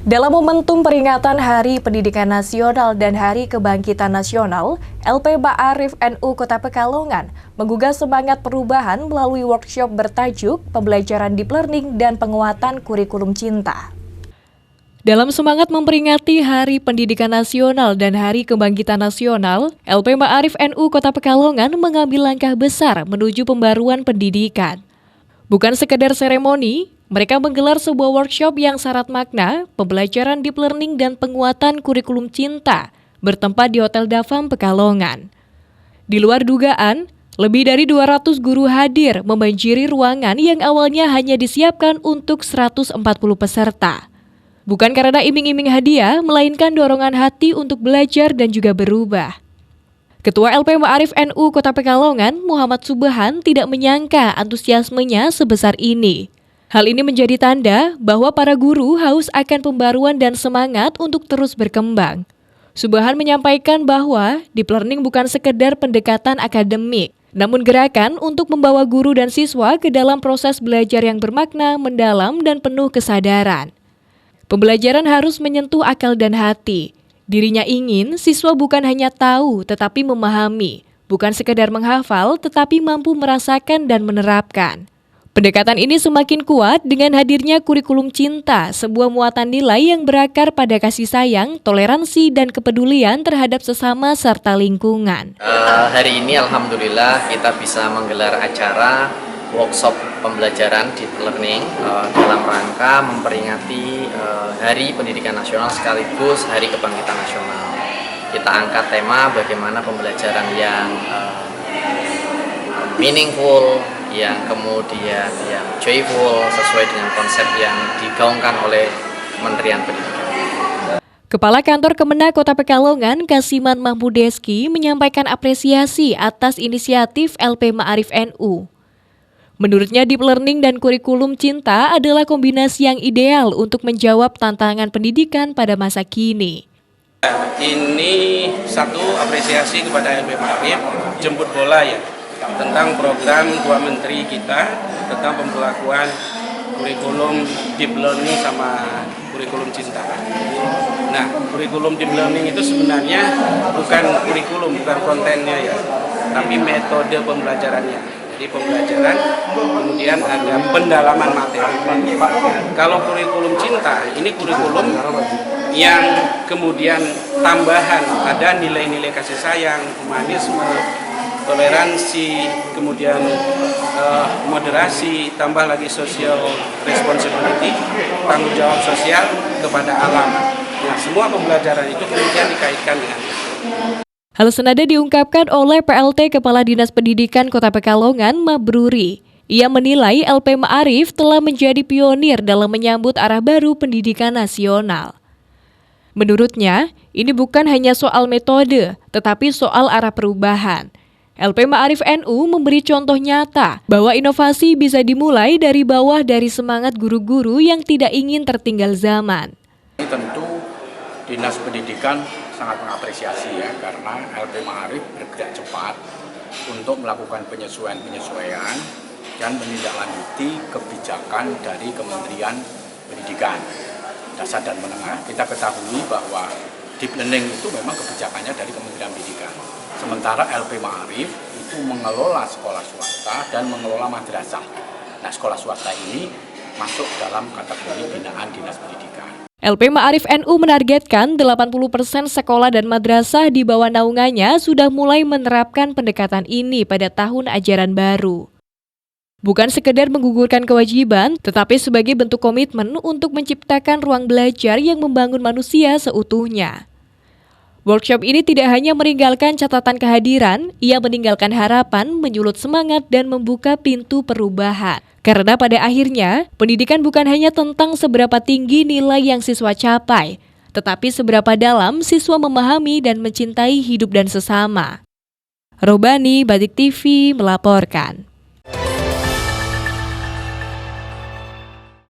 Dalam momentum peringatan Hari Pendidikan Nasional dan Hari Kebangkitan Nasional, LP Ma'arif NU Kota Pekalongan menggugah semangat perubahan melalui workshop bertajuk Pembelajaran Deep Learning dan Penguatan Kurikulum Cinta. Dalam semangat memperingati Hari Pendidikan Nasional dan Hari Kebangkitan Nasional, LP Ma'arif NU Kota Pekalongan mengambil langkah besar menuju pembaruan pendidikan. Bukan sekedar seremoni, mereka menggelar sebuah workshop yang syarat makna, pembelajaran deep learning dan penguatan kurikulum cinta, bertempat di Hotel Dafam Pekalongan. Di luar dugaan, lebih dari 200 guru hadir membanjiri ruangan yang awalnya hanya disiapkan untuk 140 peserta. Bukan karena iming-iming hadiah, melainkan dorongan hati untuk belajar dan juga berubah. Ketua LP Ma'arif NU Kota Pekalongan, Muhammad Subhan, tidak menyangka antusiasmenya sebesar ini. Hal ini menjadi tanda bahwa para guru haus akan pembaruan dan semangat untuk terus berkembang. Subhan menyampaikan bahwa deep learning bukan sekedar pendekatan akademik, namun gerakan untuk membawa guru dan siswa ke dalam proses belajar yang bermakna, mendalam, dan penuh kesadaran. Pembelajaran harus menyentuh akal dan hati. Dirinya ingin siswa bukan hanya tahu tetapi memahami, bukan sekedar menghafal tetapi mampu merasakan dan menerapkan. Pendekatan ini semakin kuat dengan hadirnya kurikulum cinta, sebuah muatan nilai yang berakar pada kasih sayang, toleransi, dan kepedulian terhadap sesama serta lingkungan. Hari ini alhamdulillah kita bisa menggelar acara workshop pembelajaran deep learning dalam rangka memperingati Hari Pendidikan Nasional sekaligus Hari Kebangkitan Nasional. Kita angkat tema bagaimana pembelajaran yang meaningful, yang kemudian yang joyful, sesuai dengan konsep yang digaungkan oleh Kementerian Pendidikan. Kepala Kantor Kemenak Kota Pekalongan, Kasiman Mahmudeski, menyampaikan apresiasi atas inisiatif LP Ma'arif NU. Menurutnya, deep learning dan kurikulum cinta adalah kombinasi yang ideal untuk menjawab tantangan pendidikan pada masa kini. Ini satu apresiasi kepada LP Ma'arif, jemput bola ya, tentang program dua menteri kita tentang pemberlakuan kurikulum deep learning sama kurikulum cinta. Nah, kurikulum deep learning itu sebenarnya bukan kurikulum, bukan kontennya ya, tapi metode pembelajarannya. Jadi pembelajaran, kemudian ada pendalaman materi. Kalau kurikulum cinta, ini kurikulum yang kemudian tambahan, ada nilai-nilai kasih sayang, humanisme, toleransi, kemudian moderasi, tambah lagi social responsibility, tanggung jawab sosial kepada alam. Nah, semua pembelajaran itu kemudian dikaitkan dengan itu. Hal senada diungkapkan oleh PLT Kepala Dinas Pendidikan Kota Pekalongan, Mabruri. Ia menilai LP Ma'arif telah menjadi pionir dalam menyambut arah baru pendidikan nasional. Menurutnya, ini bukan hanya soal metode, tetapi soal arah perubahan. LP Ma'arif NU memberi contoh nyata bahwa inovasi bisa dimulai dari bawah dari semangat guru-guru yang tidak ingin tertinggal zaman. Tentu Dinas Pendidikan sangat mengapresiasi ya, karena LP Ma'arif bergerak cepat untuk melakukan penyesuaian-penyesuaian dan menindaklanjuti kebijakan dari Kementerian Pendidikan Dasar dan Menengah. Kita ketahui bahwa deep learning itu memang kebijakannya dari Kementerian Pendidikan. Sementara LP Ma'arif itu mengelola sekolah swasta dan mengelola madrasah. Nah, sekolah swasta ini masuk dalam kategori binaan Dinas Pendidikan. LP Ma'arif NU menargetkan 80% sekolah dan madrasah di bawah naungannya sudah mulai menerapkan pendekatan ini pada tahun ajaran baru. Bukan sekedar menggugurkan kewajiban, tetapi sebagai bentuk komitmen untuk menciptakan ruang belajar yang membangun manusia seutuhnya. Workshop ini tidak hanya meninggalkan catatan kehadiran, ia meninggalkan harapan, menyulut semangat, dan membuka pintu perubahan. Karena pada akhirnya, pendidikan bukan hanya tentang seberapa tinggi nilai yang siswa capai, tetapi seberapa dalam siswa memahami dan mencintai hidup dan sesama. Robani, Batik TV, melaporkan.